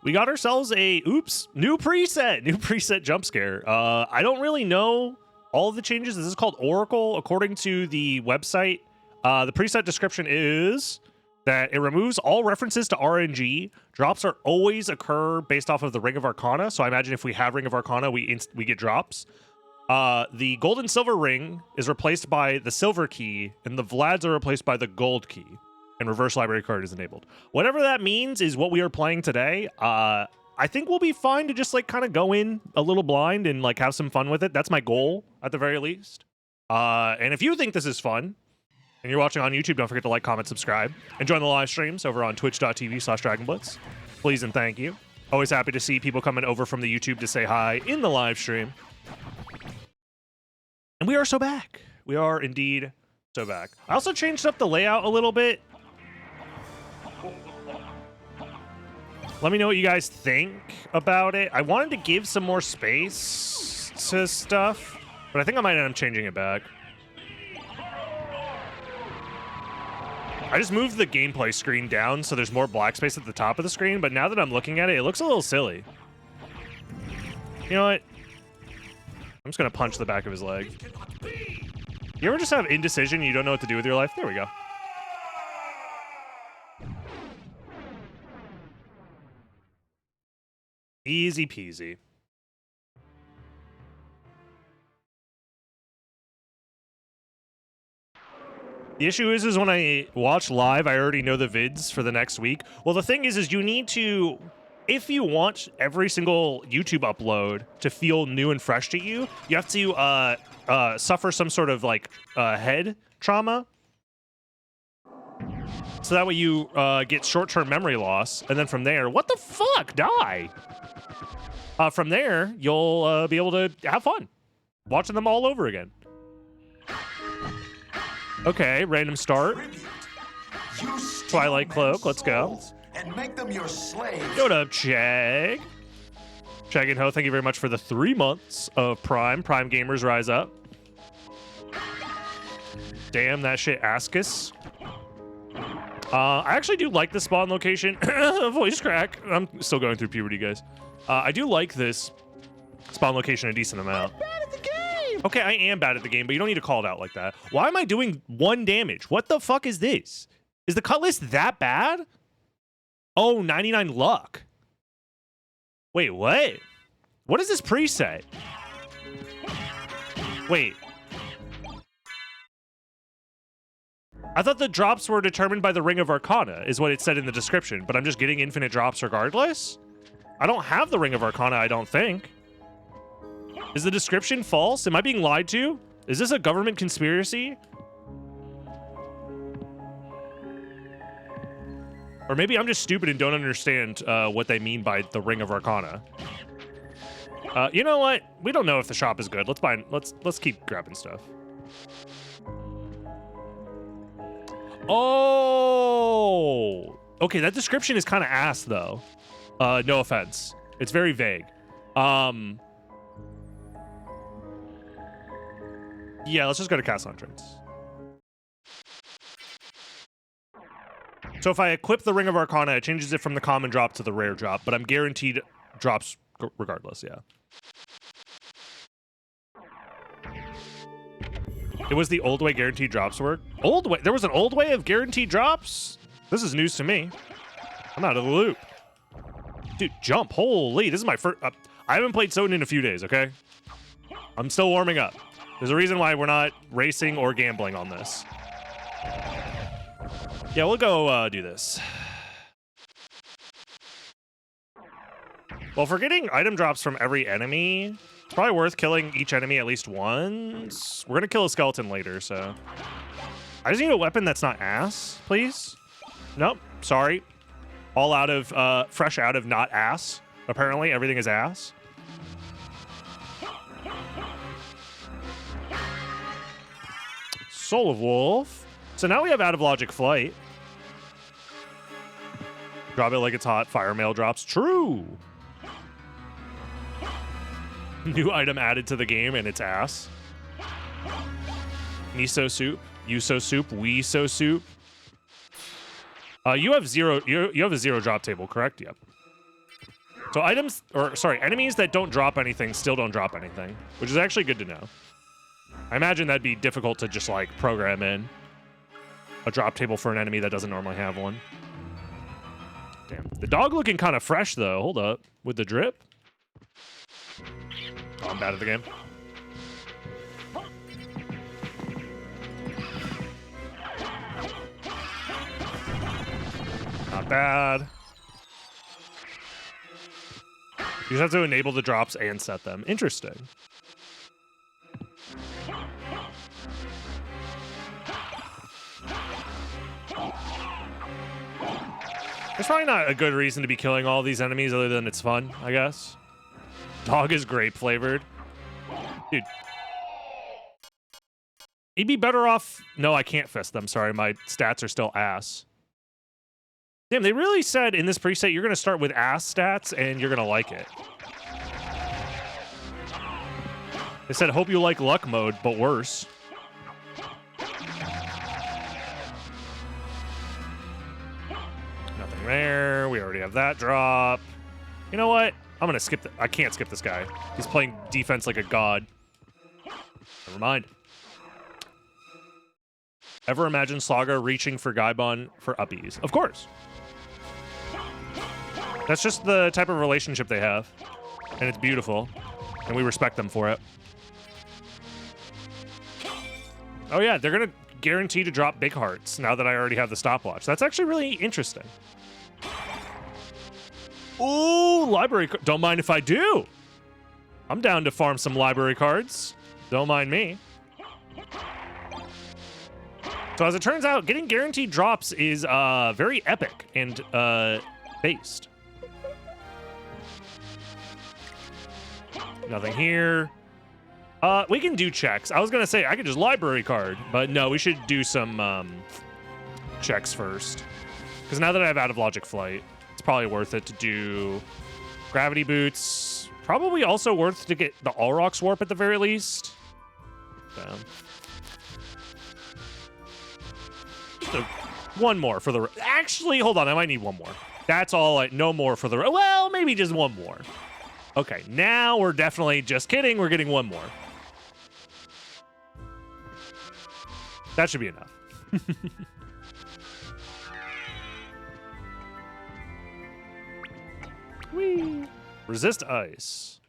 We got ourselves a, new preset jump scare. I don't really know all of the changes. This is called Oracle. According to the website, the preset description is that it removes all references to RNG. Drops are always occur based off of the Ring of Arcana. So I imagine if we have Ring of Arcana, we get drops. The gold and silver ring is replaced by the silver key, and the Vlads are replaced by the gold key. And reverse library card is enabled. Whatever that means is what we are playing today. I think we'll be fine to just like kind of go in a little blind and like have some fun with it. That's my goal at the very least. And if you think this is fun and you're watching on YouTube, don't forget to like, comment, subscribe, and join the live streams over on twitch.tv/DragonBlitz. Please and thank you. Always happy to see people coming over from the YouTube to say hi in the live stream. And we are so back. We are indeed so back. I also changed up the layout a little bit. Let me know what you guys think about it. I wanted to give some more space to stuff, but I think I might end up changing it back. I just moved the gameplay screen down so there's more black space at the top of the screen, but now that I'm looking at it, it looks a little silly. You know what? I'm just gonna punch the back of his leg. You ever just have indecision and you don't know what to do with your life? There we go. Easy peasy. The issue is when I watch live, I already know the vids for the next week. Well, the thing is you need to, if you want every single YouTube upload to feel new and fresh to you, you have to suffer some sort of like head trauma. So that way you get short-term memory loss, and then from there, what the fuck, die? From there, you'll be able to have fun watching them all over again. Okay, random start. Twilight Cloak, let's go. And make them your slaves. What up, Chag? Chag and Ho, thank you very much for the 3 months of Prime. Prime gamers, rise up. Damn, that shit, Askus. I actually do like the spawn location. Voice crack. I'm still going through puberty, guys. I do like this spawn location a decent amount. I'm bad at the game. Okay, I am bad at the game, but you don't need to call it out like that. Why am I doing 1 damage? What the fuck is this? Is the Cutlass that bad? Oh, 99 luck. Wait, what? What is this preset? Wait. I thought the drops were determined by the Ring of Arcana, is what it said in the description, but I'm just getting infinite drops regardless? I don't have the Ring of Arcana, I don't think. Is the description false? Am I being lied to? Is this a government conspiracy? Or maybe I'm just stupid and don't understand what they mean by the Ring of Arcana. You know what? We don't know if the shop is good. Let's keep grabbing stuff. Oh, okay. That description is kind of ass, though. No offense. It's very vague. Yeah, let's just go to Castle Entrance. So if I equip the Ring of Arcana, it changes it from the common drop to the rare drop, but I'm guaranteed drops regardless, yeah. It was the old way guaranteed drops work? Old way? There was an old way of guaranteed drops? This is news to me. I'm out of the loop. Dude, jump. Holy, this is my first... I haven't played SotN in a few days, okay? I'm still warming up. There's a reason why we're not racing or gambling on this. Yeah, we'll go do this. Well, if we're getting item drops from every enemy, it's probably worth killing each enemy at least once. We're gonna kill a skeleton later, so... I just need a weapon that's not ass, please. Nope, sorry. All out of, fresh out of not ass. Apparently, everything is ass. Soul of Wolf. So now we have Out of Logic Flight. Drop it like it's hot. Fire mail drops. True. New item added to the game and it's ass. Miso soup. Yuso soup. Weeso soup. You have a zero drop table, correct? Yep. So enemies that don't drop anything still don't drop anything, which is actually good to know. I imagine that'd be difficult to just like program in a drop table for an enemy that doesn't normally have one. Damn. The dog looking kind of fresh though. Hold up. With the drip. Oh, I'm bad at the game. Not bad. You just have to enable the drops and set them. Interesting. There's probably not a good reason to be killing all these enemies other than it's fun, I guess. Dog is grape flavored. Dude. He'd be better off... No, I can't fist them. Sorry, my stats are still ass. Damn, they really said in this preset you're going to start with ass stats and you're going to like it. They said, hope you like luck mode, but worse. Nothing there. We already have that drop. You know what? I'm going to skip I can't skip this guy. He's playing defense like a god. Never mind. Ever imagine Saga reaching for Gaibon for uppies? Of course. That's just the type of relationship they have. And it's beautiful. And we respect them for it. Oh yeah, they're going to guarantee to drop big hearts now that I already have the stopwatch. That's actually really interesting. Ooh, library. Don't mind if I do. I'm down to farm some library cards. Don't mind me. So as it turns out, getting guaranteed drops is very epic and based. Nothing here. We can do checks. I was gonna say I could just library card, but no, we should do some checks first. Because now that I have out of logic flight, it's probably worth it to do gravity boots. Probably also worth to get the Allrock's warp at the very least. One more for the... Actually, hold on. I might need one more. That's all. No more for the... Well, maybe just one more. Okay, now we're definitely... Just kidding. We're getting one more. That should be enough. Whee! Resist ice.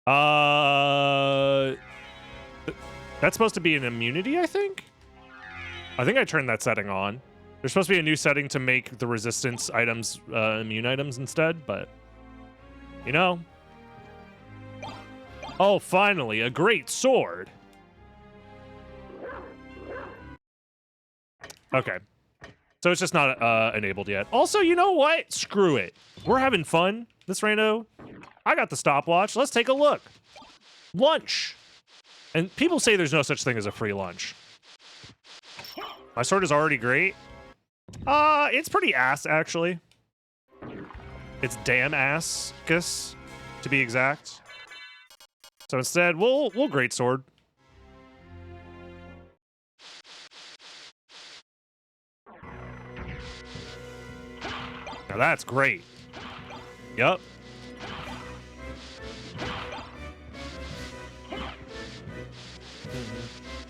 That's supposed to be an immunity, I think? I think I turned that setting on. There's supposed to be a new setting to make the resistance items immune items instead, but... You know? Oh, finally, a great sword. Okay. So it's just not enabled yet. Also, you know what? Screw it. We're having fun, this rando. I got the stopwatch. Let's take a look. Lunch. And people say there's no such thing as a free lunch. My sword is already great. It's pretty ass, actually. It's damn ass-cus, to be exact. So instead, we'll great sword. Now that's great. Yup.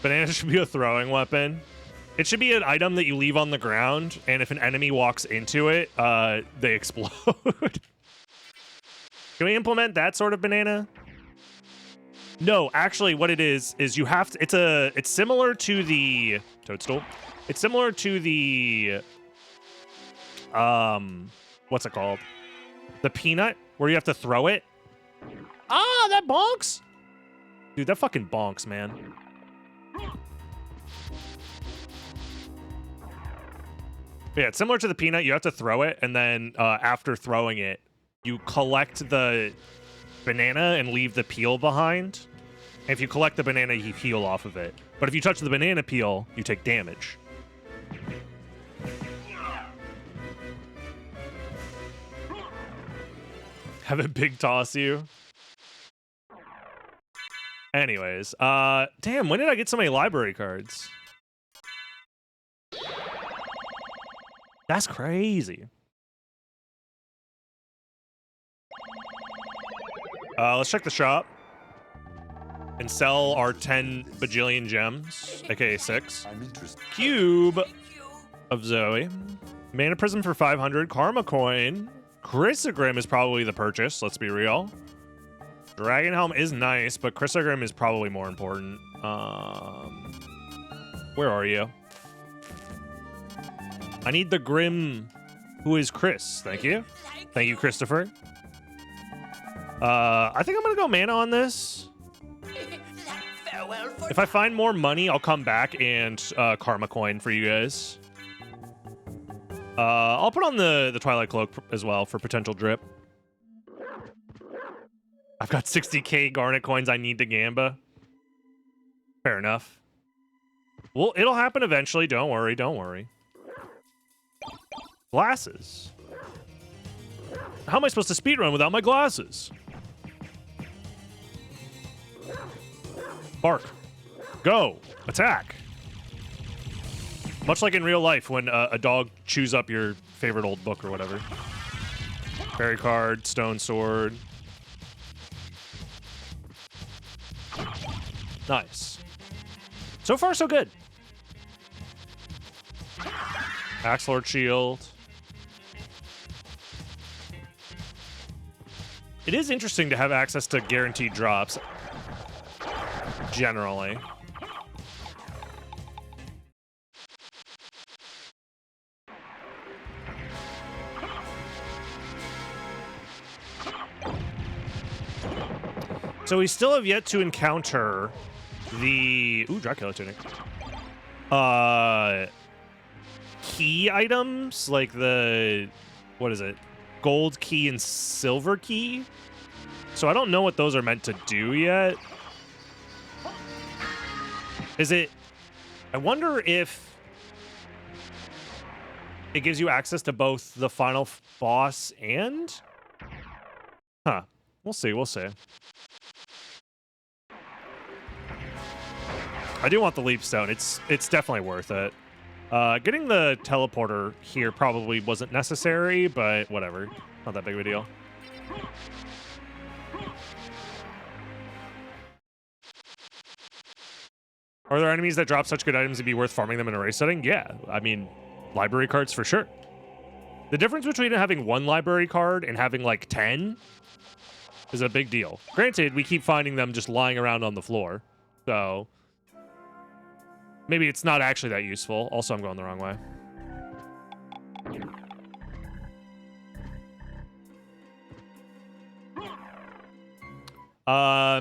Banana should be a throwing weapon. It should be an item that you leave on the ground, and if an enemy walks into it, they explode. Can we implement that sort of banana? No, actually, what it is you have to. It's similar to the toadstool. It's similar to the what's it called? The peanut, where you have to throw it. Ah, that bonks, dude. That fucking bonks, man. Yeah, it's similar to the peanut. You have to throw it, and then after throwing it, you collect the banana and leave the peel behind. And if you collect the banana, you heal off of it. But if you touch the banana peel, you take damage. Have a big toss you. Anyways, damn, when did I get so many library cards? That's crazy. Let's check the shop and sell our 10 bajillion gems, aka 6. I'm interested. Cube of Zoe. Mana Prism for 500. Karma Coin. Chrysogram is probably the purchase, let's be real. Dragon Helm is nice, but Chrysogram is probably more important. Where are you? I need the Grim, who is Chris. Thank you. Thank you, Christopher. I think I'm gonna go mana on this. If I find more money, I'll come back and Karma Coin for you guys. I'll put on the Twilight Cloak as well for potential drip. I've got 60k Garnet coins I need to Gamba. Fair enough. Well, it'll happen eventually. Don't worry, don't worry. Glasses. How am I supposed to speedrun without my glasses? Bark. Go. Attack. Much like in real life when a dog chews up your favorite old book or whatever. Fairy card, stone sword. Nice. So far, so good. Axe Lord Shield. It is interesting to have access to guaranteed drops. Generally. So we still have yet to encounter the Dracula tunic. Key items like the what is it? Gold key and silver key. So I don't know what those are meant to do yet. Is it? I wonder if it gives you access to both the final boss and. Huh. We'll see. We'll see. I do want the leap stone. It's definitely worth it. Getting the teleporter here probably wasn't necessary, but whatever. Not that big of a deal. Are there enemies that drop such good items to be worth farming them in a race setting? Yeah, I mean, library cards for sure. The difference between having one library card and having like 10 is a big deal. Granted, we keep finding them just lying around on the floor, so maybe it's not actually that useful. Also, I'm going the wrong way.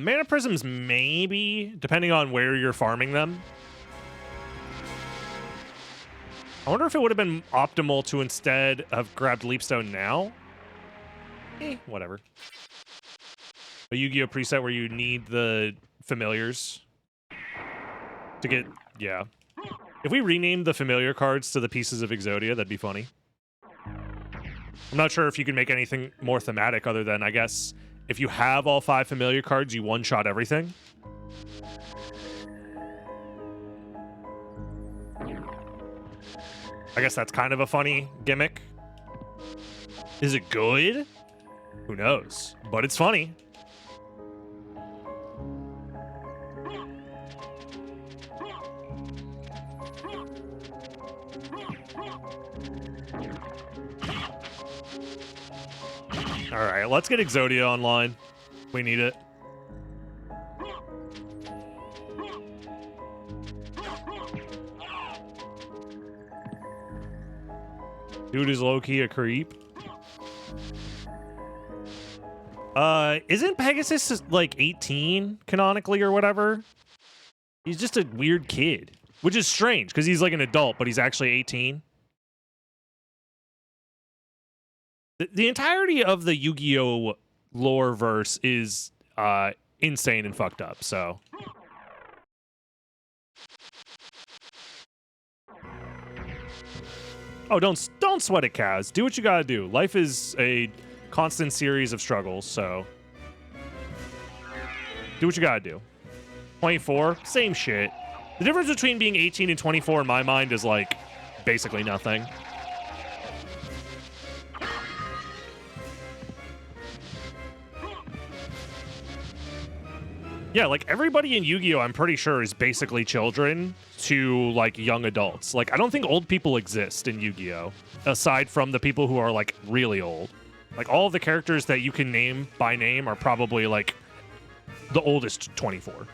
Mana Prisms maybe, depending on where you're farming them. I wonder if it would have been optimal to instead have grabbed Leapstone now. Whatever. A Yu-Gi-Oh preset where you need the familiars to get, yeah. If we renamed the familiar cards to the pieces of Exodia, that'd be funny. I'm not sure if you can make anything more thematic other than, I guess, if you have all 5 familiar cards, you one-shot everything. I guess that's kind of a funny gimmick. Is it good? Who knows? But it's funny. All right, let's get Exodia online. We need it. Dude is low-key a creep. Isn't Pegasus like 18 canonically or whatever? He's just a weird kid, which is strange because he's like an adult, but he's actually 18. The entirety of the Yu-Gi-Oh lore verse is insane and fucked up, so. Oh, don't sweat it, Kaz. Do what you gotta do. Life is a constant series of struggles, so. Do what you gotta do. 24, same shit. The difference between being 18 and 24 in my mind is like basically nothing. Yeah, like everybody in Yu-Gi-Oh! I'm pretty sure is basically children to like young adults. Like I don't think old people exist in Yu-Gi-Oh! Aside from the people who are like really old. Like all of the characters that you can name by name are probably like the oldest 24.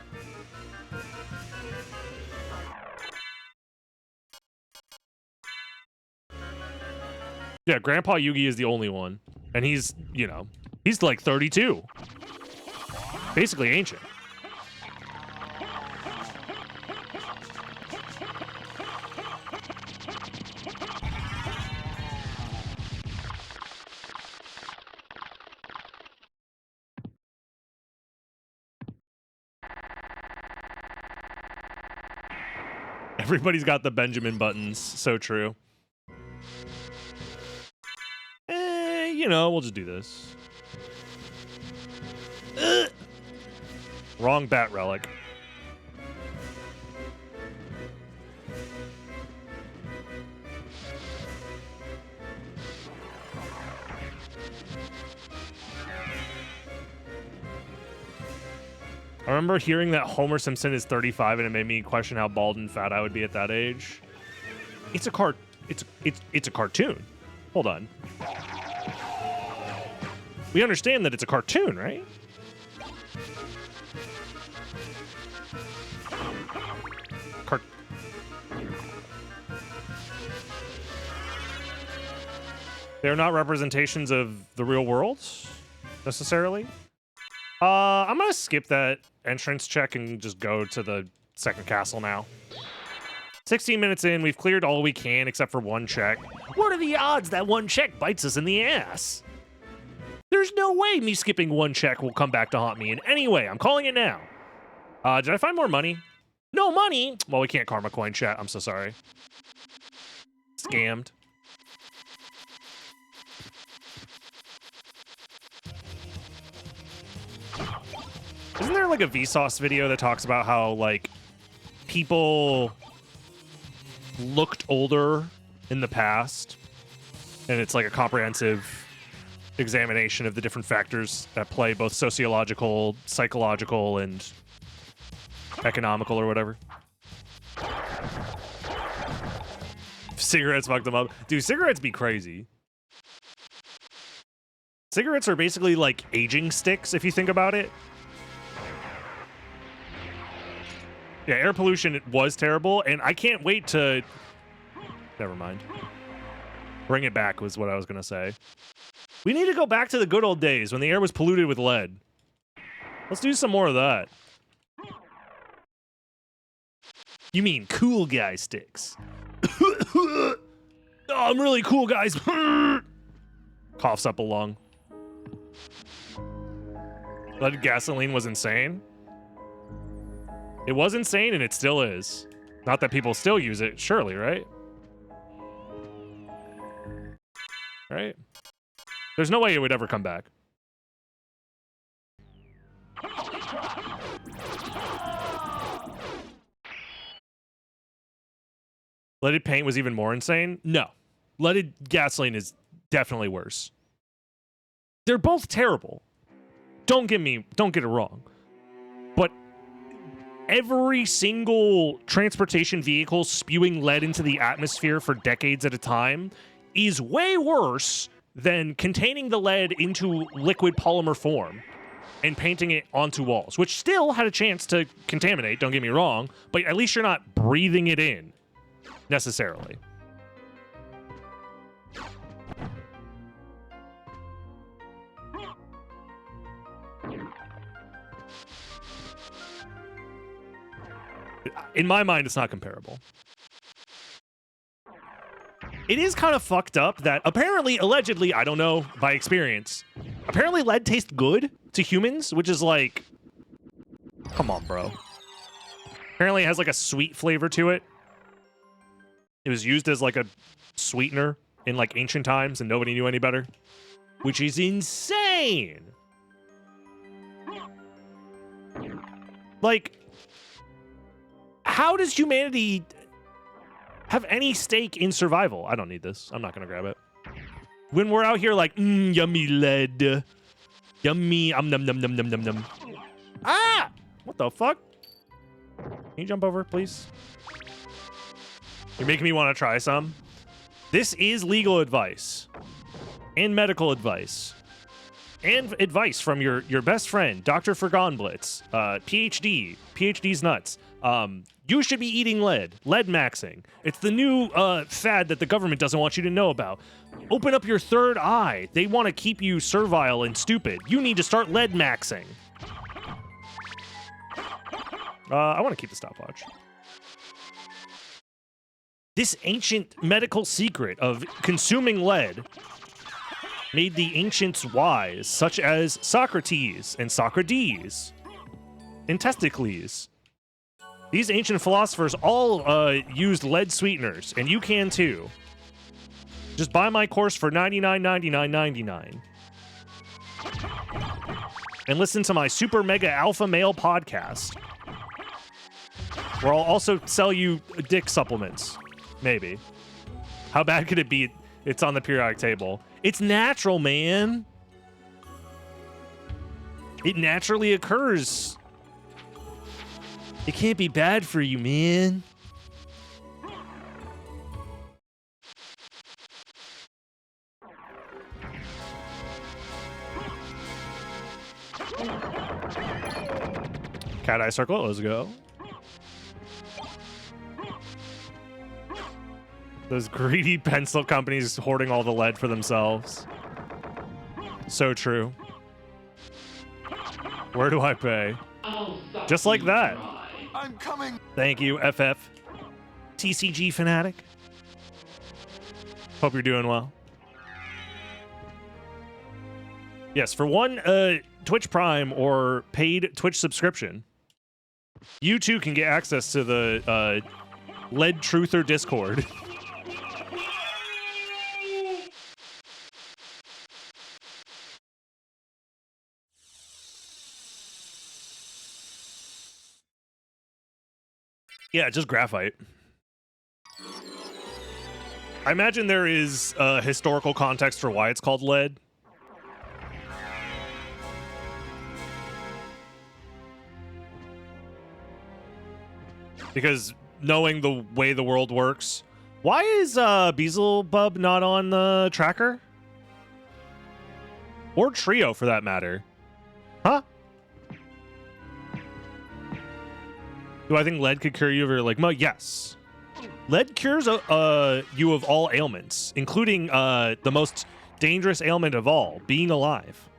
Yeah, Grandpa Yugi is the only one. And he's, you know, he's like 32. Basically ancient. Everybody's got the Benjamin buttons. So true. You know, we'll just do this. Wrong bat relic. I remember hearing that Homer Simpson is 35 and it made me question how bald and fat I would be at that age. It's a it's a cartoon. Hold on. We understand that it's a cartoon, right? They're not representations of the real world, necessarily. I'm gonna skip that entrance check and just go to the second castle now. 16 minutes in, we've cleared all we can except for one check. What are the odds that one check bites us in the ass? There's no way me skipping one check will come back to haunt me in any way. I'm calling it now. Did I find more money? No money? Well, we can't karma coin chat. I'm so sorry. Scammed. Isn't there like a Vsauce video that talks about how like people looked older in the past? And it's like a comprehensive examination of the different factors that play, both sociological, psychological, and economical or whatever. Cigarettes fucked them up. Dude, cigarettes be crazy. Cigarettes are basically like aging sticks, if you think about it. Yeah, air pollution was terrible, and I can't wait to... Never mind. Bring it back was what I was going to say. We need to go back to the good old days when the air was polluted with lead. Let's do some more of that. You mean cool guy sticks. Oh, I'm really cool, guys. Coughs up a lung. Lead gasoline was insane. It was insane, and it still is. Not that people still use it, surely, right? Right? There's no way it would ever come back. Leaded paint was even more insane? No. Leaded gasoline is definitely worse. They're both terrible. Don't get it wrong. But every single transportation vehicle spewing lead into the atmosphere for decades at a time is way worse than containing the lead into liquid polymer form and painting it onto walls, which still had a chance to contaminate, don't get me wrong, but at least you're not breathing it in, necessarily. In my mind, it's not comparable. It is kind of fucked up that apparently, allegedly, I don't know by experience, apparently lead tastes good to humans, which is like, come on, bro. Apparently it has like a sweet flavor to it. It was used as like a sweetener in like ancient times and nobody knew any better, which is insane. Like, how does humanity have any stake in survival? I don't need this. I'm not gonna grab it. When we're out here like, yummy lead. Yummy, num num num num num num. Ah! What the fuck? Can you jump over, please? You're making me want to try some. This is legal advice and medical advice and advice from your best friend, Dr. Fergonblitz, PhD. PhD's nuts. You should be eating lead maxing. It's the new fad that the government doesn't want you to know about. Open up your third eye. They want to keep you servile and stupid. You need to start lead maxing. I want to keep the stopwatch. This ancient medical secret of consuming lead made the ancients wise, such as Socrates and Socrates and Testicles. These ancient philosophers all used lead sweeteners, and you can too. Just buy my course for $99.99.99. And listen to my Super Mega Alpha Male podcast, where I'll also sell you dick supplements. Maybe. How bad could it be? It's on the periodic table. It's natural, man. It naturally occurs. It can't be bad for you, man. Cat eye circle, let's go. Those greedy pencil companies hoarding all the lead for themselves. So true. Where do I pay? Just like that. I'm coming. Thank you, FF. TCG fanatic. Hope you're doing well. Yes, for one Twitch Prime or paid Twitch subscription, you too can get access to the Lead Truther Discord. Yeah, just graphite. I imagine there is historical context for why it's called lead. Because knowing the way the world works, why is Beelzebub not on the tracker? Or Trio, for that matter. Huh? Do I think lead could cure you of like yes. Lead cures you of all ailments, including the most dangerous ailment of all, being alive.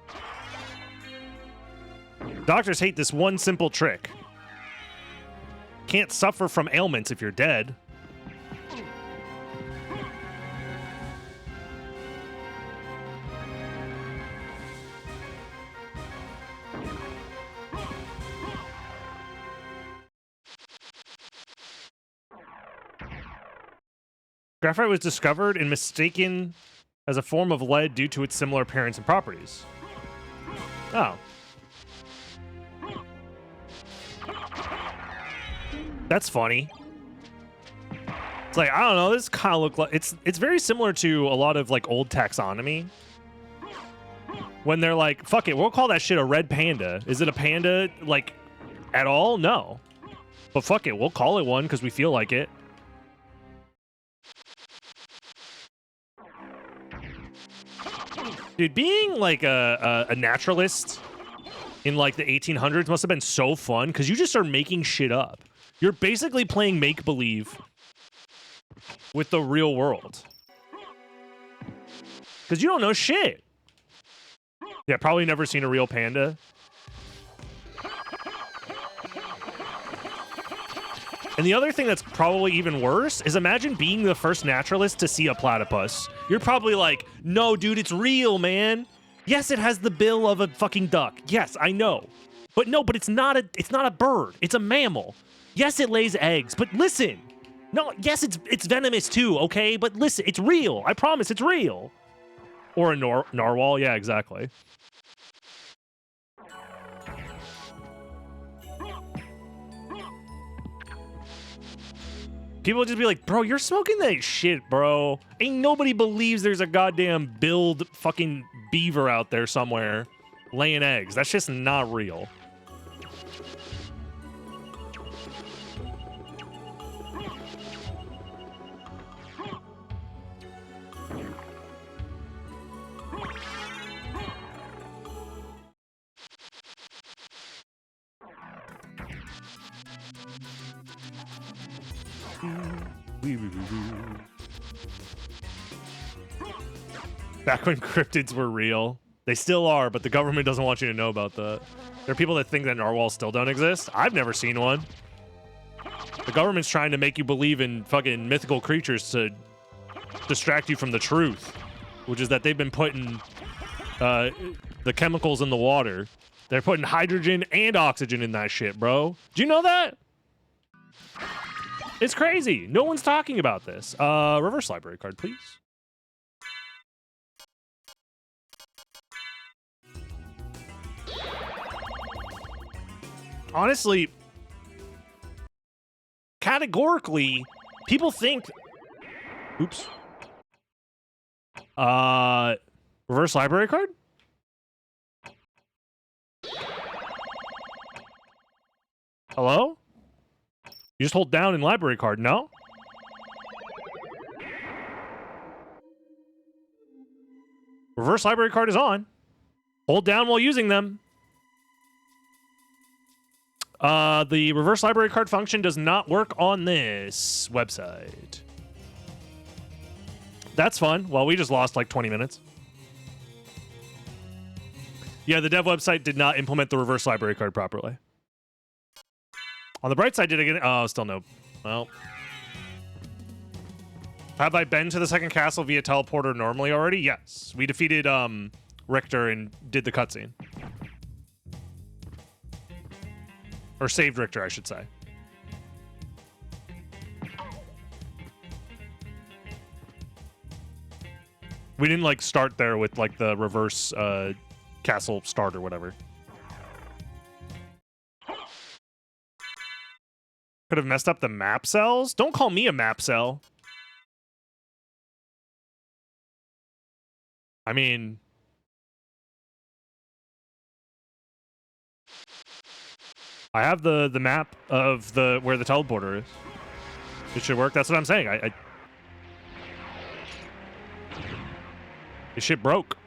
Doctors hate this one simple trick. Can't suffer from ailments if you're dead. Graphite was discovered and mistaken as a form of lead due to its similar appearance and properties. Oh. That's funny. It's like, I don't know, this kind of look like it's very similar to a lot of like old taxonomy. When they're like, fuck it, we'll call that shit a red panda. Is it a panda like at all? No. But fuck it, we'll call it one because we feel like it. Dude, being like a naturalist in like the 1800s must have been so fun because you just start making shit up. You're basically playing make-believe with the real world. Because you don't know shit. Yeah, probably never seen a real panda. And the other thing that's probably even worse is imagine being the first naturalist to see a platypus. You're probably like, no, dude, it's real, man. Yes, it has the bill of a fucking duck. Yes, I know. But no, but it's not a bird. It's a mammal. Yes, it lays eggs, but listen. No, yes, it's venomous too, okay? But listen, it's real. I promise it's real. Or a narwhal. Yeah, exactly. People would just be like, bro, you're smoking that shit, bro. Ain't nobody believes there's a goddamn billed fucking beaver out there somewhere laying eggs. That's just not real. Back when cryptids were real. They still are, but the government doesn't want you to know about that. There are people that think that narwhals still don't exist. I've never seen one. The government's trying to make you believe in fucking mythical creatures to distract you from the truth, which is that they've been putting the chemicals in the water. They're putting hydrogen and oxygen in that shit, bro. Do you know that? It's crazy. No one's talking about this. Reverse library card, please. Honestly, categorically, people think... Oops. Reverse library card? Hello? You just hold down in library card, no? Reverse library card is on. Hold down while using them. The reverse library card function does not work on this website. That's fun. Well, we just lost like 20 minutes. Yeah, the dev website did not implement the reverse library card properly. On the bright side, did I get it? Oh, still no. Well. Have I been to the second castle via teleporter normally already? Yes. We defeated Richter and did the cutscene. Or saved Richter, I should say. We didn't like start there with like the reverse castle start or whatever. Could have messed up the map cells? Don't call me a map cell. I mean... I have the map of the where the teleporter is. It should work. That's what I'm saying. This shit broke.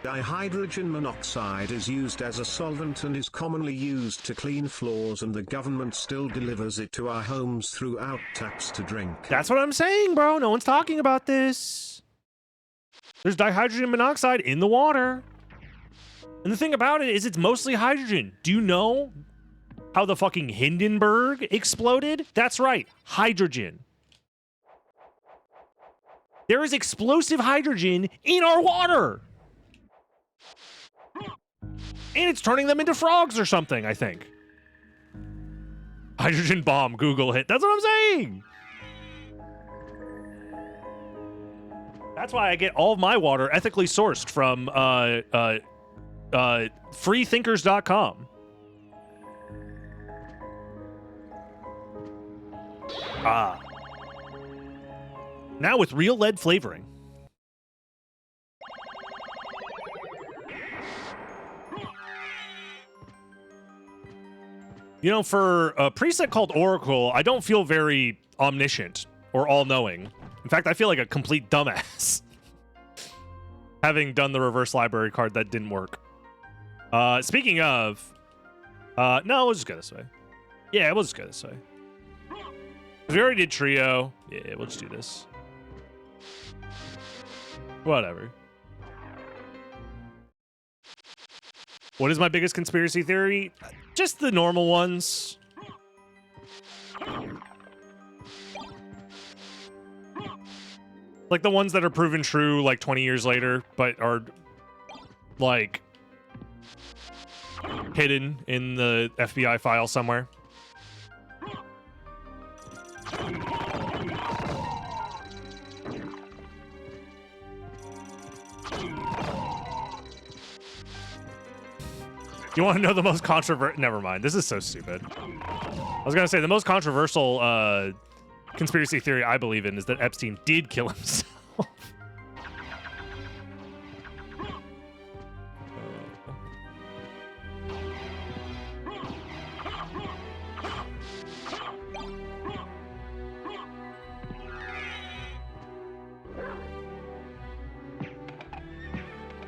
Dihydrogen monoxide is used as a solvent and is commonly used to clean floors, and the government still delivers it to our homes throughout taps to drink. That's what I'm saying, bro. No one's talking about this. There's dihydrogen monoxide in the water. And the thing about it is it's mostly hydrogen. Do you know how the fucking Hindenburg exploded? That's right, hydrogen. There is explosive hydrogen in our water. And it's turning them into frogs or something, I think. Hydrogen bomb, Google hit. That's what I'm saying. That's why I get all of my water ethically sourced from freethinkers.com. Ah. Now with real lead flavoring. You know, for a preset called Oracle, I don't feel very omniscient or all-knowing. In fact, I feel like a complete dumbass. Having done the reverse library card that didn't work. Speaking of... no, we'll just go this way. Yeah, we'll just go this way. We already did trio. Yeah, we'll just do this. Whatever. What is my biggest conspiracy theory? Just the normal ones. Like the ones that are proven true like 20 years later, but are like hidden in the FBI file somewhere. You want to know the most controversial... Never mind. This is so stupid. I was going to say, the most controversial conspiracy theory I believe in is that Epstein did kill himself.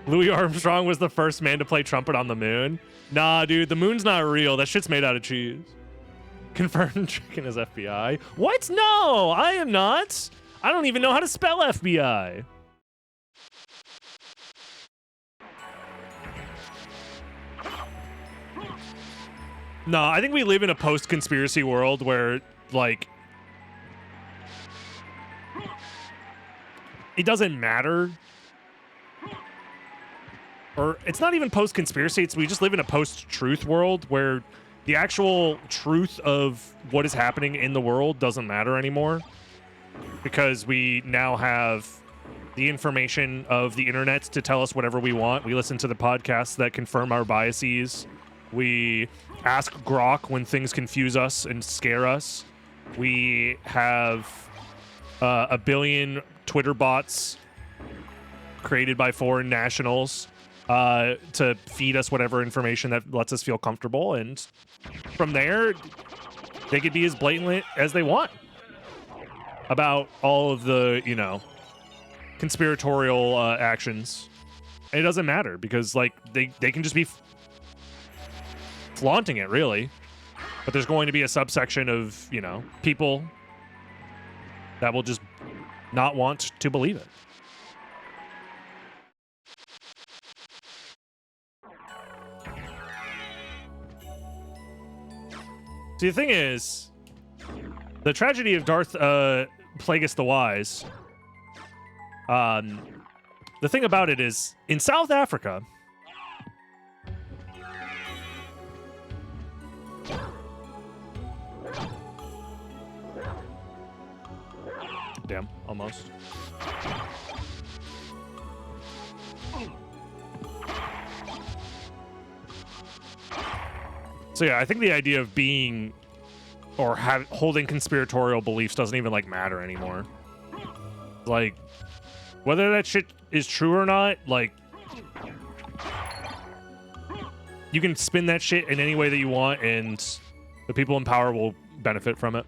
Louis Armstrong was the first man to play trumpet on the moon. Nah, dude, the moon's not real. That shit's made out of cheese. Confirmed tricking as FBI. What? No, I am not. I don't even know how to spell FBI. No, I think we live in a post-conspiracy world where, like, it doesn't matter. Or it's not even post-conspiracy, it's we just live in a post-truth world where the actual truth of what is happening in the world doesn't matter anymore. Because we now have the information of the internet to tell us whatever we want. We listen to the podcasts that confirm our biases. We ask Grok when things confuse us and scare us. We have a billion Twitter bots created by foreign nationals to feed us whatever information that lets us feel comfortable. And from there, they could be as blatant as they want about all of the, you know, conspiratorial actions. And it doesn't matter because, like, they can just be flaunting it, really. But there's going to be a subsection of, you know, people that will just not want to believe it. See, the thing is, the tragedy of Darth Plagueis the Wise, the thing about it is, in South Africa, damn, almost. So yeah, I think the idea of being or holding conspiratorial beliefs doesn't even like matter anymore. Like, whether that shit is true or not, like, you can spin that shit in any way that you want, and the people in power will benefit from it.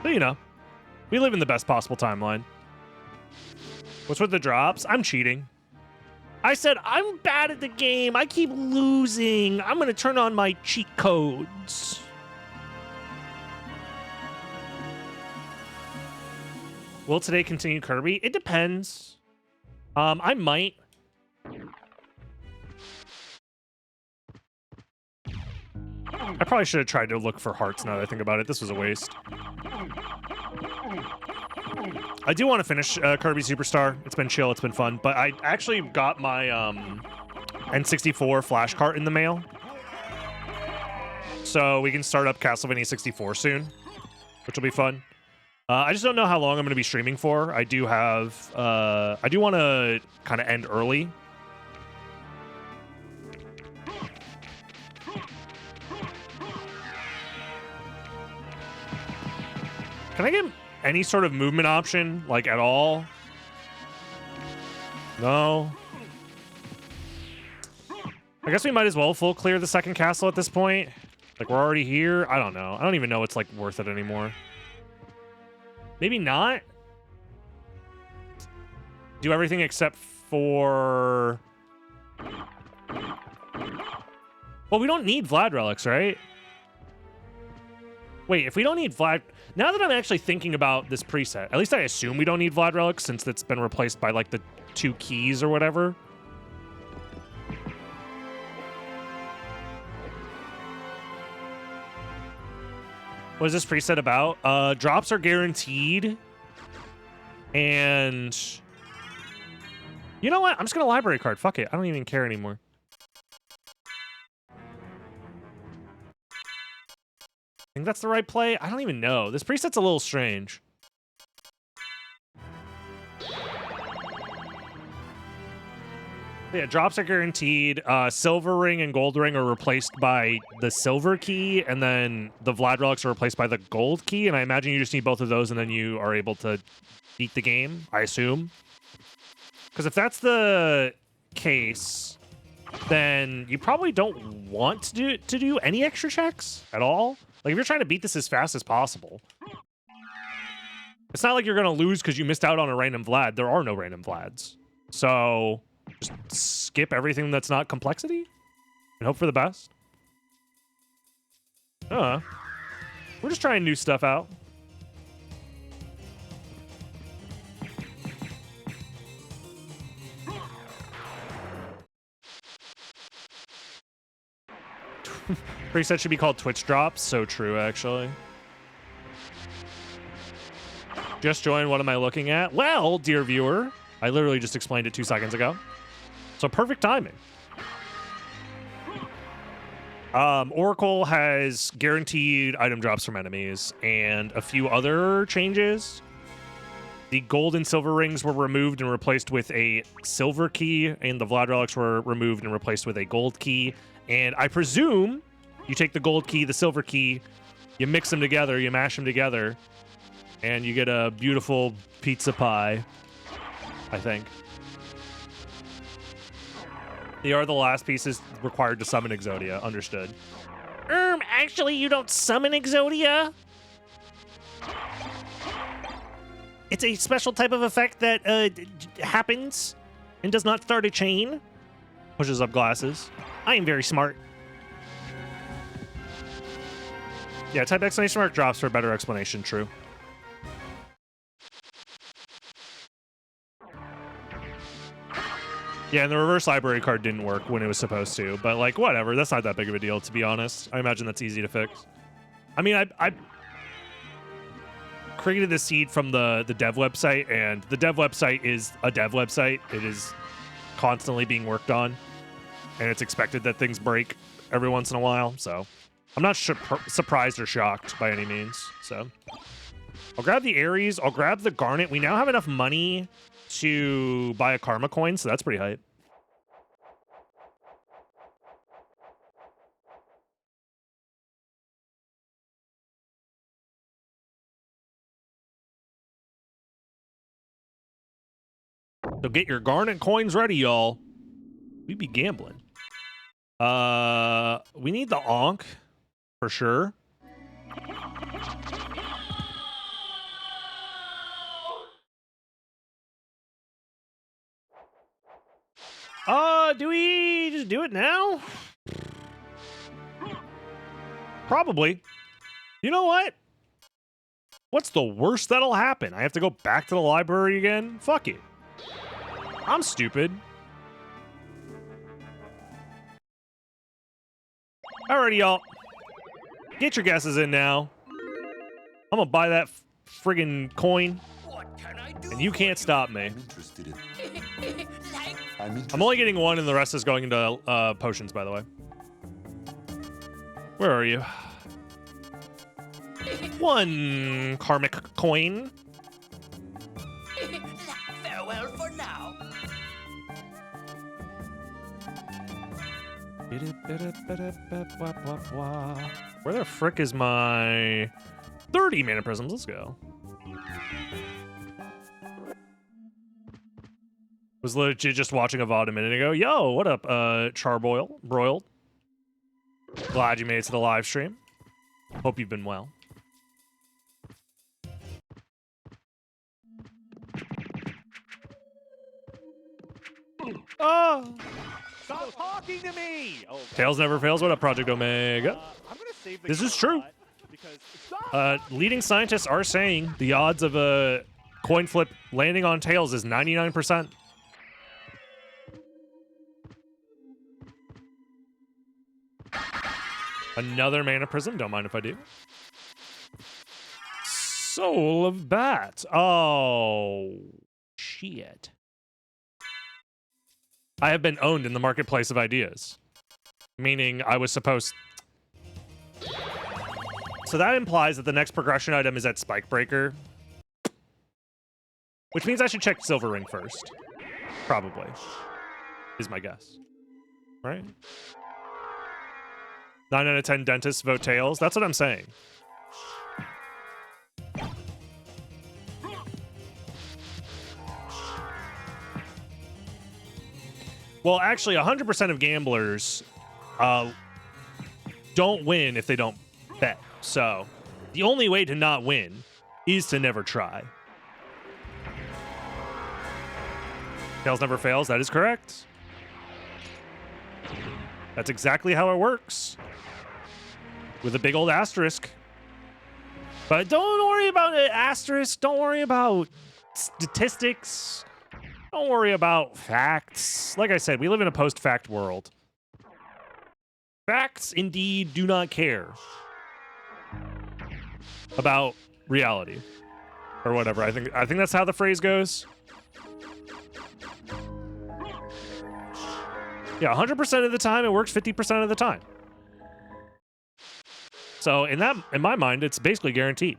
But, you know, we live in the best possible timeline. What's with the drops? I'm cheating. I said I'm bad at the game. I keep losing. I'm going to turn on my cheat codes. Will today continue Kirby? It depends. I might. I probably should have tried to look for hearts now that I think about it. This was a waste. I do want to finish Kirby Superstar. It's been chill. It's been fun. But I actually got my N64 flash cart in the mail. So we can start up Castlevania 64 soon, which will be fun. I just don't know how long I'm going to be streaming for. I do have... I do want to kind of end early. Can I get any sort of movement option, like, at all? No. I guess we might as well full clear the second castle at this point. Like, we're already here. I don't know. I don't even know it's, like, worth it anymore. Maybe not? Do everything except for... Well, we don't need Vlad relics, right? Wait, if we don't need Vlad... Now that I'm actually thinking about this preset, at least I assume we don't need Vlad relics since it's been replaced by, like, the 2 keys or whatever. What is this preset about? Drops are guaranteed. And... You know what? I'm just gonna library card. Fuck it. I don't even care anymore. I think that's the right play. I don't even know. This preset's a little strange. Yeah, drops are guaranteed. Silver ring and gold ring are replaced by the silver key, and then the Vlad relics are replaced by the gold key, and I imagine you just need both of those, and then you are able to beat the game, I assume. Because if that's the case, then you probably don't want to do any extra checks at all. Like, if you're trying to beat this as fast as possible, it's not like you're going to lose because you missed out on a random Vlad. There are no random Vlads. So just skip everything that's not complexity and hope for the best. We're just trying new stuff out. Preset should be called Twitch drops. So true, actually. Just joined. What am I looking at? Well, dear viewer, I literally just explained it 2 seconds ago. So perfect timing. Oracle has guaranteed item drops from enemies and a few other changes. The gold and silver rings were removed and replaced with a silver key, and the Vlad relics were removed and replaced with a gold key. And I presume you take the gold key, the silver key, you mix them together, you mash them together, and you get a beautiful pizza pie, I think. They are the last pieces required to summon Exodia. Understood. Actually, you don't summon Exodia? It's a special type of effect that happens and does not start a chain. Pushes up glasses. I am very smart. Yeah, type exclamation mark drops for a better explanation. True. Yeah, and the reverse library card didn't work when it was supposed to, but like, whatever. That's not that big of a deal, to be honest. I imagine that's easy to fix. I mean, I created the seed from the dev website, and the dev website is a dev website. It is constantly being worked on, and it's expected that things break every once in a while, so I'm not surprised or shocked by any means. So I'll grab the Aries. I'll grab the Garnet. We now have enough money to buy a Karma coin, so that's pretty hype. So get your Garnet coins ready, y'all. We be gambling. We need the Ankh for sure. Do we just do it now? Probably. You know what? What's the worst that'll happen? I have to go back to the library again? Fuck it. I'm stupid. Alrighty, y'all. Get your guesses in now. I'm gonna buy that friggin' coin. And you can't stop me. I'm only getting one, and the rest is going into potions, by the way. Where are you? One karmic coin. Farewell for now. Where the frick is my 30 mana prisms? Let's go. Was legit just watching a VOD a minute ago. Yo, what up, Broiled? Glad you made it to the live stream. Hope you've been well. Oh! Stop talking to me! Oh, Tails never fails. What up, Project Omega? I'm gonna save the This is true. because Leading scientists are saying the odds of a coin flip landing on Tails is 99%. Another mana prism. Don't mind if I do. Soul of Bat. Oh, shit. I have been owned in the marketplace of ideas. Meaning I was supposed... So that implies that the next progression item is at Spike Breaker. Which means I should check Silver Ring first. Probably. Is my guess. Right? 9 out of 10 dentists vote Tails. That's what I'm saying. Well, actually, 100% of gamblers don't win if they don't bet. So, the only way to not win is to never try. Tails never fails. That is correct. That's exactly how it works. With a big old asterisk. But don't worry about an asterisk. Don't worry about statistics. Don't worry about facts. Like I said, we live in a post-fact world. Facts indeed do not care about reality or whatever. I think that's how the phrase goes. Yeah, 100% of the time it works 50% of the time. So in my mind, it's basically guaranteed.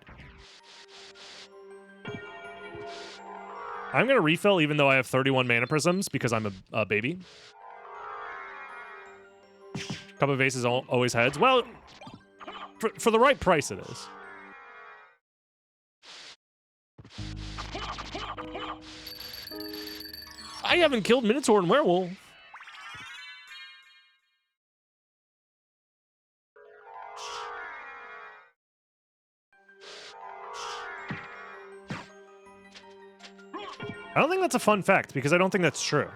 I'm gonna refill even though I have 31 mana prisms because I'm a baby. Cup of Aces always heads. Well, for the right price, it is. I haven't killed Minotaur and Werewolf. I don't think that's a fun fact because I don't think that's true.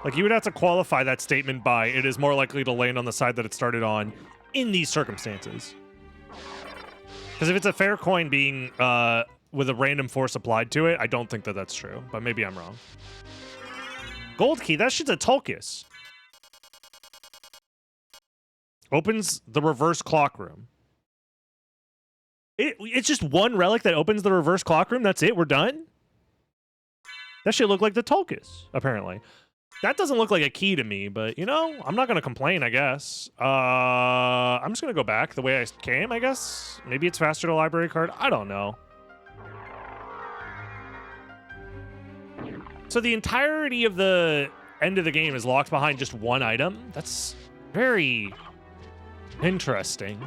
Like, you would have to qualify that statement by, it is more likely to land on the side that it started on in these circumstances. Because if it's a fair coin being with a random force applied to it, I don't think that that's true. But maybe I'm wrong. Gold key, that shit's a Tulkus. Opens the reverse clock room. It's just one relic that opens the reverse clock room. That's it. We're done. That shit look like the Tulkus, apparently. That doesn't look like a key to me, but, you know, I'm not going to complain, I guess. I'm just going to go back the way I came, I guess. Maybe it's faster to library card. I don't know. So the entirety of the end of the game is locked behind just one item? That's very interesting.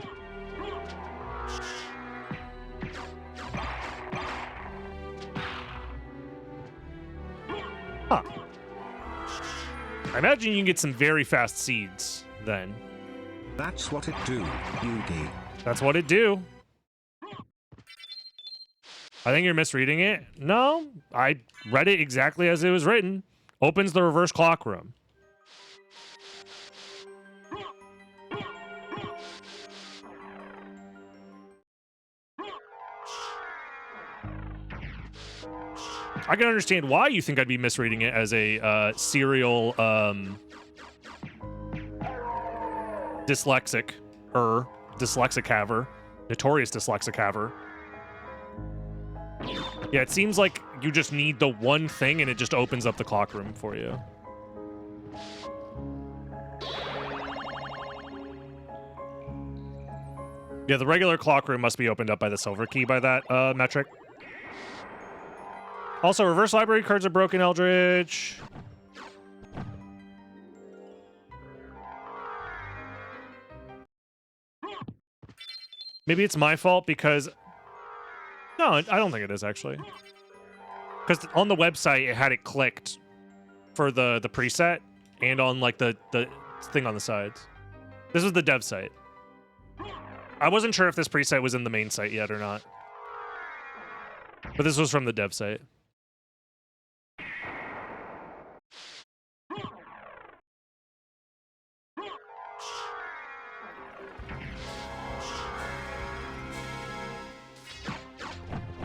Huh. I imagine you can get some very fast seeds then. That's what it do, Yugi. That's what it do. I think you're misreading it. No, I read it exactly as it was written. Opens the reverse clock room. I can understand why you think I'd be misreading it as a serial dyslexic haver, notorious dyslexic haver. Yeah, it seems like you just need the one thing and it just opens up the clock room for you. Yeah, the regular clock room must be opened up by the silver key by that metric. Also, reverse library cards are broken, Eldritch. Maybe it's my fault because... No, I don't think it is, actually. Because on the website, it had it clicked for the preset and on, like, the thing on the sides. This was the dev site. I wasn't sure if this preset was in the main site yet or not. But this was from the dev site.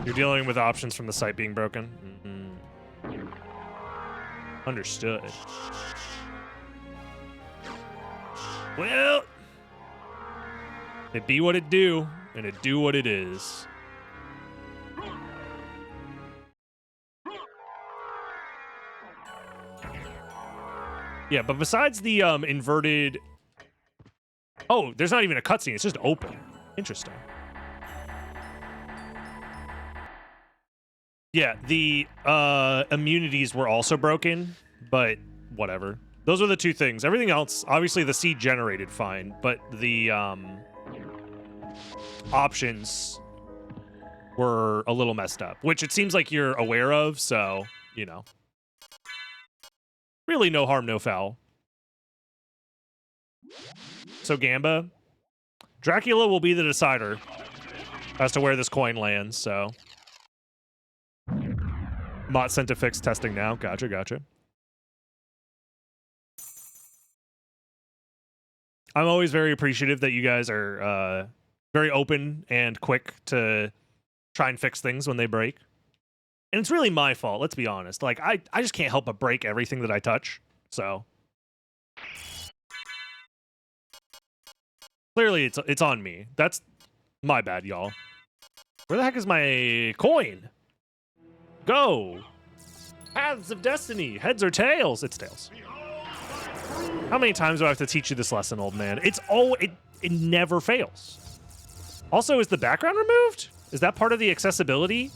You're dealing with options from the site being broken? Mm-hmm. Understood. Well, it be what it do, and it do what it is. Yeah, but besides the inverted... Oh, there's not even a cutscene. It's just open. Interesting. Yeah, the immunities were also broken, but whatever. Those are the two things. Everything else, obviously the seed generated fine, but the options were a little messed up, which it seems like you're aware of, so, you know. Really no harm, no foul. So Gamba, Dracula will be the decider as to where this coin lands, so. Mott sent to fix testing now. Gotcha, gotcha. I'm always very appreciative that you guys are very open and quick to try and fix things when they break. And it's really my fault, let's be honest. Like, I just can't help but break everything that I touch, so. Clearly, it's on me. That's my bad, y'all. Where the heck is my coin? Go! Paths of Destiny. Heads or tails? It's tails. How many times do I have to teach you this lesson, old man? It never fails. Also, is the background removed? Is that part of the accessibility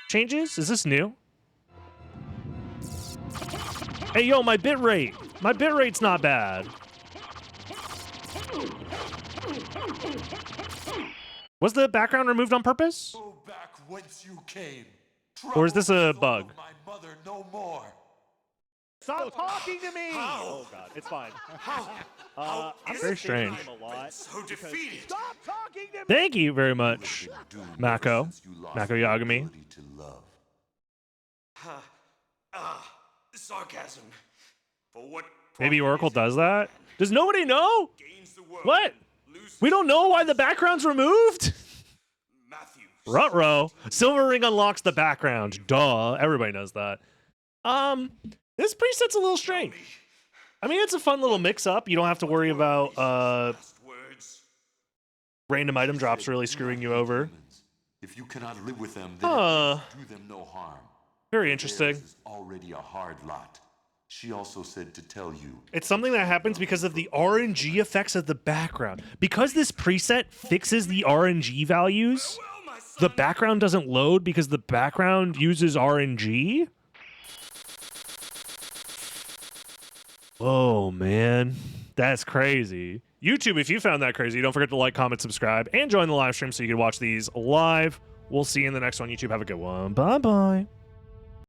changes? Is this new? Hey, yo, my bitrate. My bitrate's not bad. Was the background removed on purpose? Go back whence you came. Or is this a bug? My mother no more. Stop talking to me! How? Oh god, it's fine. How I'm is Very it strange. him a lot. so defeated? Stop talking to me! Thank you very much, Mako. Mako Yagami. Sarcasm. For what? Maybe Oracle does that? Does nobody know? Gains the world. What? We don't know why the background's removed? Matthew. Ruh-roh. Silver Ring unlocks the background. Duh. Everybody knows that. This preset's a little strange. I mean, it's a fun little mix-up. You don't have to worry about Last words. random item drops really screwing you over. If you cannot live with them, then Huh. do them no harm. Very interesting. Theirs is already a hard lot. She also said to tell you. It's something that happens because of the RNG effects of the background. Because this preset fixes the RNG values, the background doesn't load because the background uses RNG? Oh, man. That's crazy. YouTube, if you found that crazy, don't forget to like, comment, subscribe, and join the live stream so you can watch these live. We'll see you in the next one. YouTube, have a good one. Bye-bye.